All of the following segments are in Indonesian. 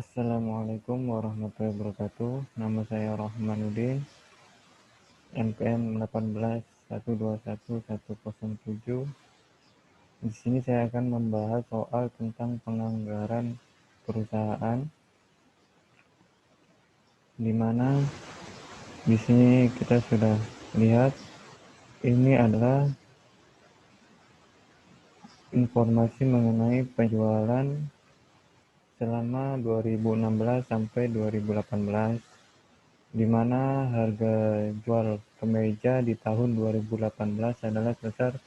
Assalamualaikum warahmatullahi wabarakatuh. Nama saya Rahmanuddin, NPM 18121107. Di sini saya akan membahas soal tentang penganggaran perusahaan, di mana di sini kita sudah lihat ini adalah informasi mengenai penjualan selama 2016 sampai 2018, di mana harga jual kemeja di tahun 2018 adalah sebesar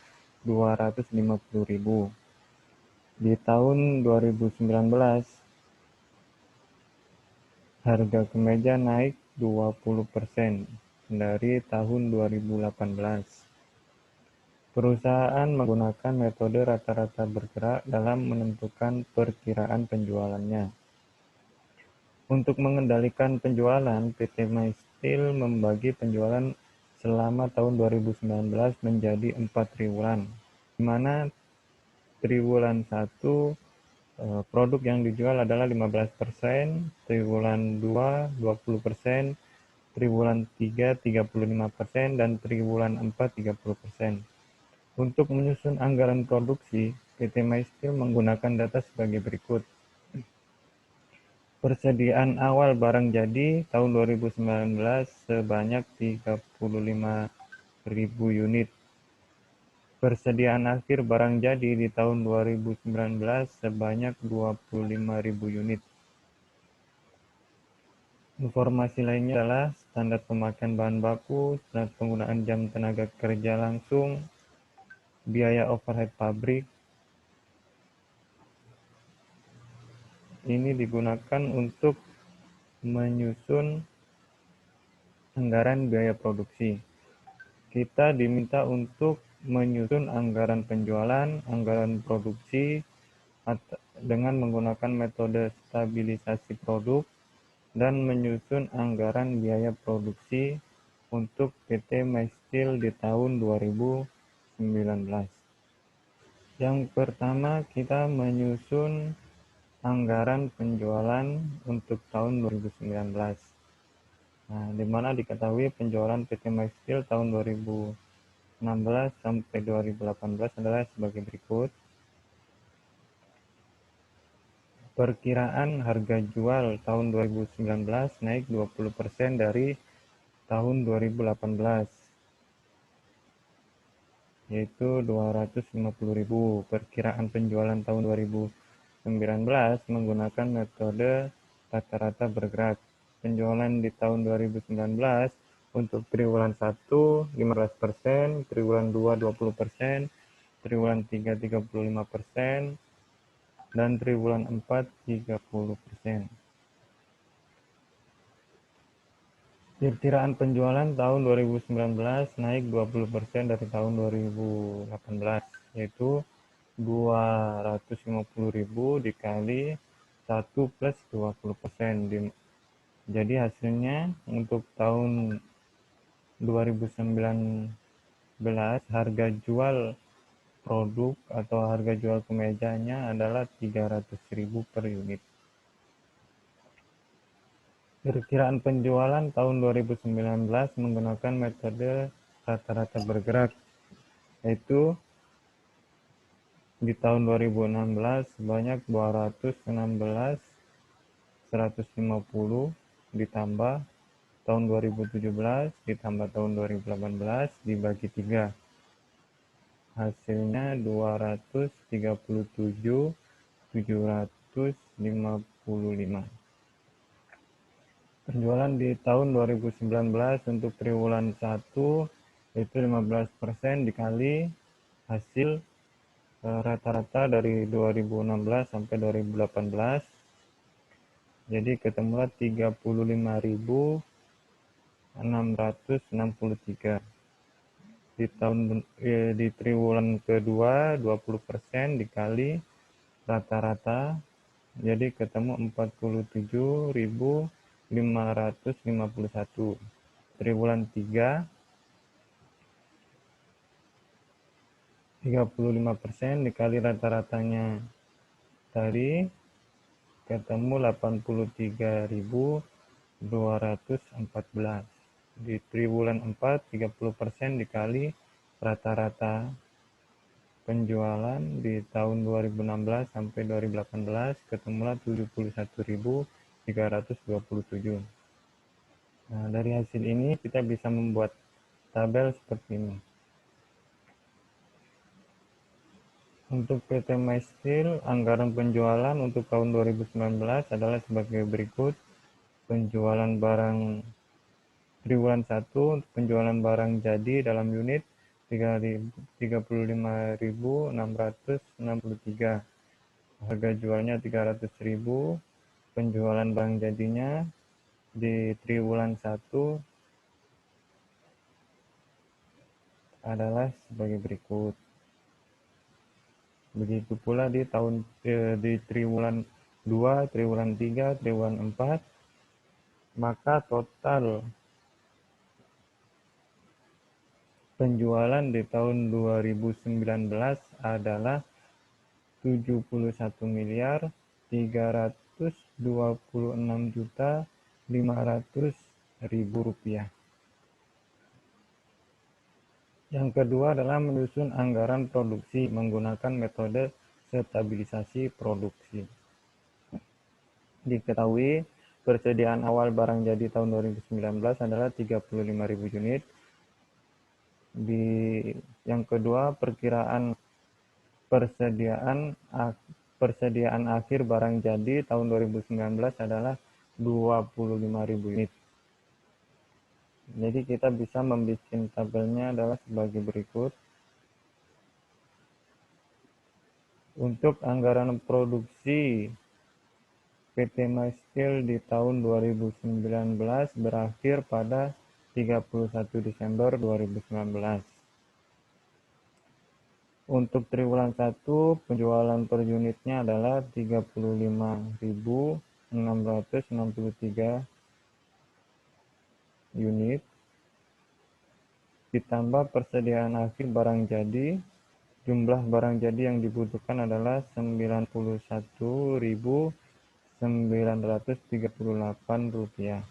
250.000. Di tahun 2019 harga kemeja naik 20% dari tahun 2018. Perusahaan menggunakan metode rata-rata bergerak dalam menentukan perkiraan penjualannya. Untuk mengendalikan penjualan, PT MySteel membagi penjualan selama tahun 2019 menjadi 4 triwulan, di mana triwulan 1 produk yang dijual adalah 15%, triwulan 2 20%, triwulan 3 35%, dan triwulan 4 30%. Untuk menyusun anggaran produksi, PT MySteel menggunakan data sebagai berikut. Persediaan awal barang jadi tahun 2019 sebanyak 35.000 unit. Persediaan akhir barang jadi di tahun 2019 sebanyak 25.000 unit. Informasi lainnya adalah standar pemakaian bahan baku, standar penggunaan jam tenaga kerja langsung, biaya overhead pabrik. Ini digunakan untuk menyusun anggaran biaya produksi. Kita diminta untuk menyusun anggaran penjualan, anggaran produksi, dengan menggunakan metode stabilisasi produk, dan menyusun anggaran biaya produksi untuk PT MySteel di tahun 2019. Yang pertama, kita menyusun anggaran penjualan untuk tahun 2019. Nah, di mana diketahui penjualan PT MySteel tahun 2016 sampai 2018 adalah sebagai berikut. Perkiraan harga jual tahun 2019 naik 20% dari tahun 2018, yaitu 250.000. Perkiraan penjualan tahun 2019 menggunakan metode rata-rata bergerak. Penjualan di tahun 2019 untuk triwulan 1 15%, triwulan 2 20%, triwulan 3 35%, dan triwulan 4 30%. Perkiraan penjualan tahun 2019 naik 20% dari tahun 2018, yaitu 250.000 dikali 1 plus 20%. Jadi hasilnya untuk tahun 2019 harga jual produk atau harga jual kemejanya adalah 300.000 per unit. Perkiraan penjualan tahun 2019 menggunakan metode rata-rata bergerak, yaitu di tahun 2016 sebanyak 216.150 ditambah tahun 2017 ditambah tahun 2018 dibagi 3. Hasilnya 237.755. Penjualan di tahun 2019 untuk triwulan 1 itu 15% dikali hasil rata-rata dari 2016 sampai 2018. Jadi ketemulah 35.663. Di triwulan kedua 20% dikali rata-rata, jadi ketemu 47.551. Triwulan 3 35% dikali rata-ratanya tadi ketemu 83.214. Di triwulan 4 30% dikali rata-rata penjualan di tahun 2016 sampai 2018 ketemulah 71.327. Nah, dari hasil ini kita bisa membuat tabel seperti ini. Untuk PT MySteel, anggaran penjualan untuk tahun 2019 adalah sebagai berikut. Penjualan barang triwulan 1 untuk penjualan barang jadi dalam unit 35.663. Harga jualnya 300.000. Penjualan barang jadinya di triwulan 1 adalah sebagai berikut. Begitu pula di triwulan 2, triwulan 3, triwulan 4, maka total penjualan di tahun 2019 adalah 71.326.500.000 rupiah. Yang kedua adalah menyusun anggaran produksi menggunakan metode stabilisasi produksi. Diketahui persediaan awal barang jadi tahun 2019 adalah 35.000 unit. Yang kedua, perkiraan persediaan akhir barang jadi tahun 2019 adalah 25.000 unit. Jadi kita bisa membuat tabelnya adalah sebagai berikut. Untuk anggaran produksi PT MySteel di tahun 2019 berakhir pada 31 Desember 2019. Untuk triwulan 1, penjualan per unitnya adalah 35.663 unit. Ditambah persediaan akhir barang jadi, jumlah barang jadi yang dibutuhkan adalah 91.938 rupiah.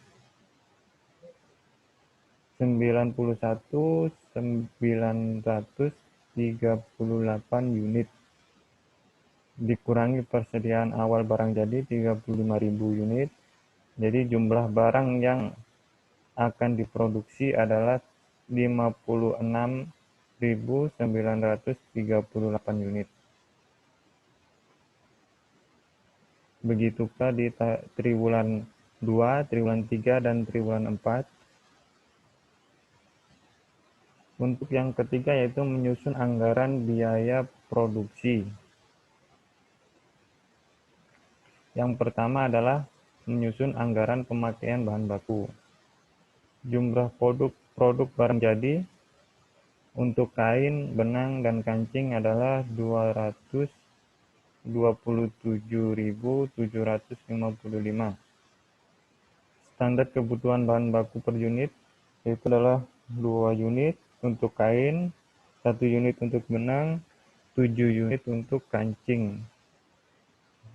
91.938 unit dikurangi persediaan awal barang jadi 35.000 unit. Jadi jumlah barang yang akan diproduksi adalah 56.938 unit. Begitu pula di triwulan 2, triwulan 3, dan triwulan 4. Untuk yang ketiga yaitu menyusun anggaran biaya produksi. Yang pertama adalah menyusun anggaran pemakaian bahan baku. Jumlah produk barang jadi untuk kain, benang, dan kancing adalah 227.755. Standar kebutuhan bahan baku per unit yaitu adalah 2 unit untuk kain, 1 unit untuk benang, 7 unit untuk kancing.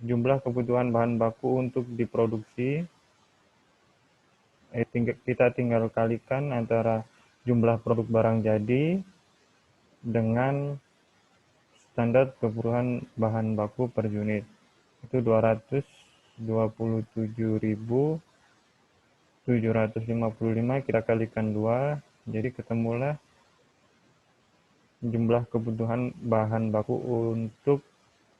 Jumlah kebutuhan bahan baku untuk diproduksi, kita tinggal kalikan antara jumlah produk barang jadi dengan standar kebutuhan bahan baku per unit. Itu 227.755 kita kalikan 2, jadi ketemulah jumlah kebutuhan bahan baku untuk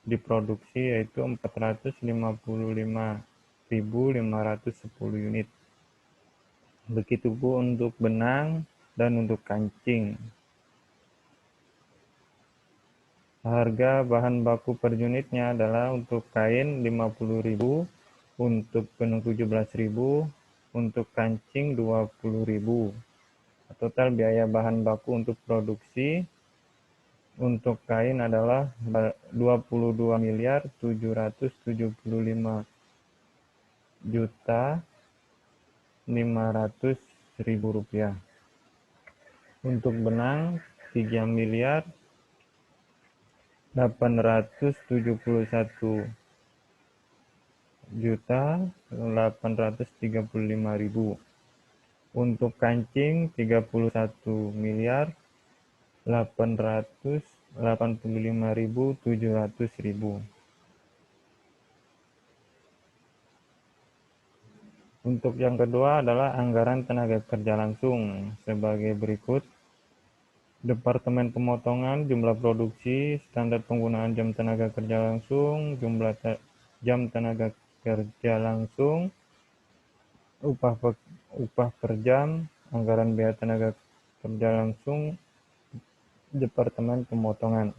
diproduksi yaitu 455.510 unit. Begitu pun untuk benang dan untuk kancing. Harga bahan baku per unitnya adalah untuk kain 50.000, untuk benang 17.000, untuk kancing 20.000. Total biaya bahan baku untuk produksi untuk kain adalah 22.775.500.000 rupiah. Untuk benang 3.871.000 juta 835.000. Untuk kancing 31.885.700.000. Untuk yang kedua adalah anggaran tenaga kerja langsung sebagai berikut. Departemen pemotongan, jumlah produksi, standar penggunaan jam tenaga kerja langsung, jumlah jam tenaga kerja langsung, upah per jam, anggaran biaya tenaga kerja langsung, Departemen pemotongan.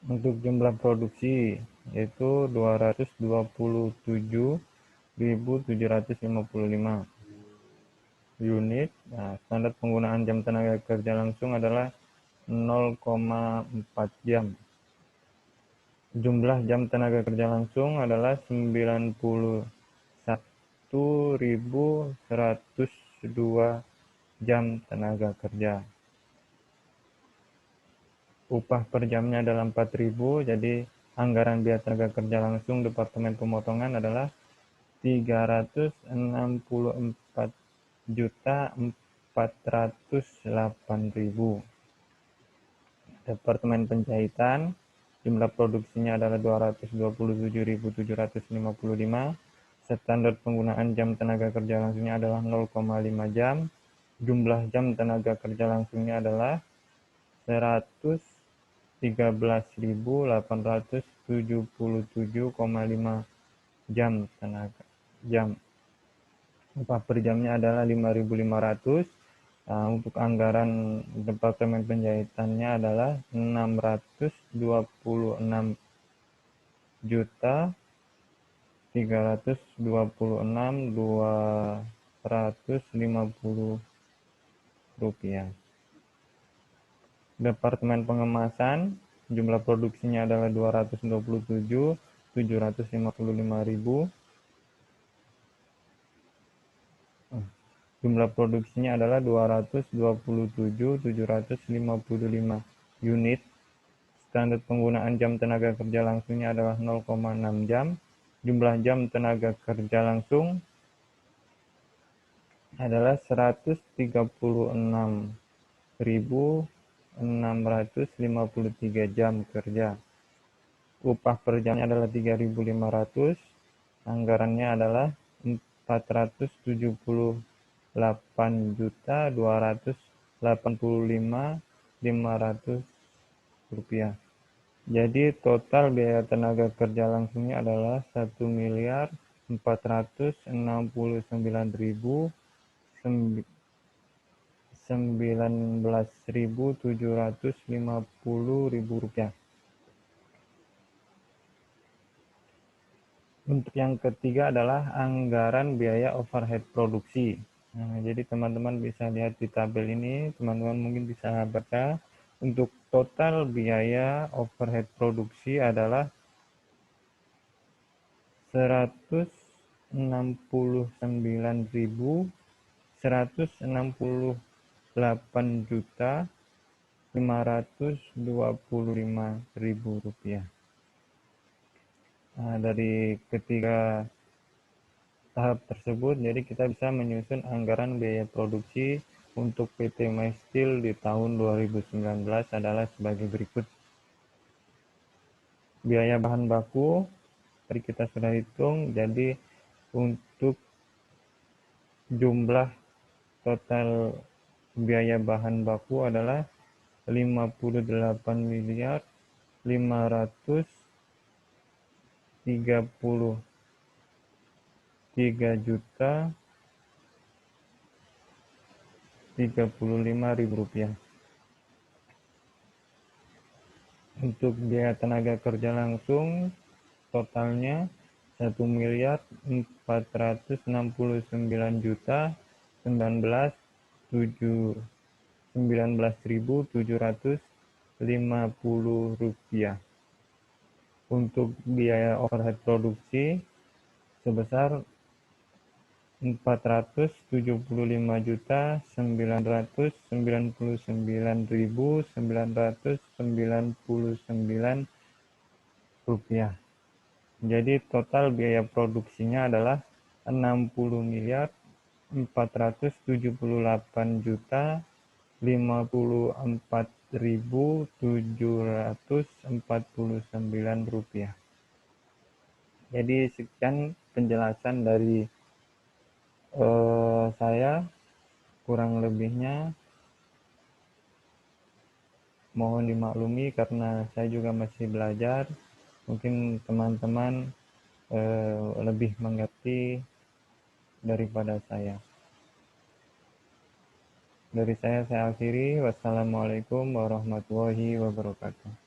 Untuk jumlah produksi yaitu 227.755 unit. Nah, standar penggunaan jam tenaga kerja langsung adalah 0,4 jam. Jumlah jam tenaga kerja langsung adalah 91.102 jam tenaga kerja. Upah per jamnya adalah 4.000, jadi anggaran biaya tenaga kerja langsung Departemen Pemotongan adalah 364.408.000. Departemen Penjahitan, jumlah produksinya adalah 227.755. Standar penggunaan jam tenaga kerja langsungnya adalah 0,5 jam. Jumlah jam tenaga kerja langsungnya adalah 113.877,5 jam. Upah per jamnya adalah 5.500. Untuk anggaran Departemen Penjahitannya adalah 626.326.250 rupiah. Departemen Pengemasan, jumlah produksinya adalah 227.755.000. Jumlah produksinya adalah 227.755 unit. Standar penggunaan jam tenaga kerja langsungnya adalah 0,6 jam. Jumlah jam tenaga kerja langsung adalah 136.653 jam kerja. Upah per jamnya adalah 3.500. Anggarannya adalah 478.285.500 rupiah. Jadi total biaya tenaga kerja langsungnya adalah 1.469.750 rupiah. Untuk yang ketiga adalah anggaran biaya overhead produksi. Nah, jadi teman-teman bisa lihat di tabel ini, teman-teman mungkin bisa baca. Untuk total biaya overhead produksi adalah 168.525.000 rupiah. Nah, dari ketiga tahap tersebut, jadi kita bisa menyusun anggaran biaya produksi untuk PT My Steel di tahun 2019 adalah sebagai berikut. Biaya bahan baku, tadi kita sudah hitung, jadi untuk jumlah total biaya bahan baku adalah 58.533.035.000 rupiah. Untuk biaya tenaga kerja langsung totalnya 1.469.750 rupiah. Untuk biaya overhead produksi sebesar 475.999.999 rupiah. Jadi total biaya produksinya adalah 60.054.749 rupiah. Jadi sekian penjelasan dari saya, kurang lebihnya mohon dimaklumi karena saya juga masih belajar. Mungkin teman-teman lebih mengerti daripada saya. Dari saya akhiri. Wassalamualaikum warahmatullahi wabarakatuh.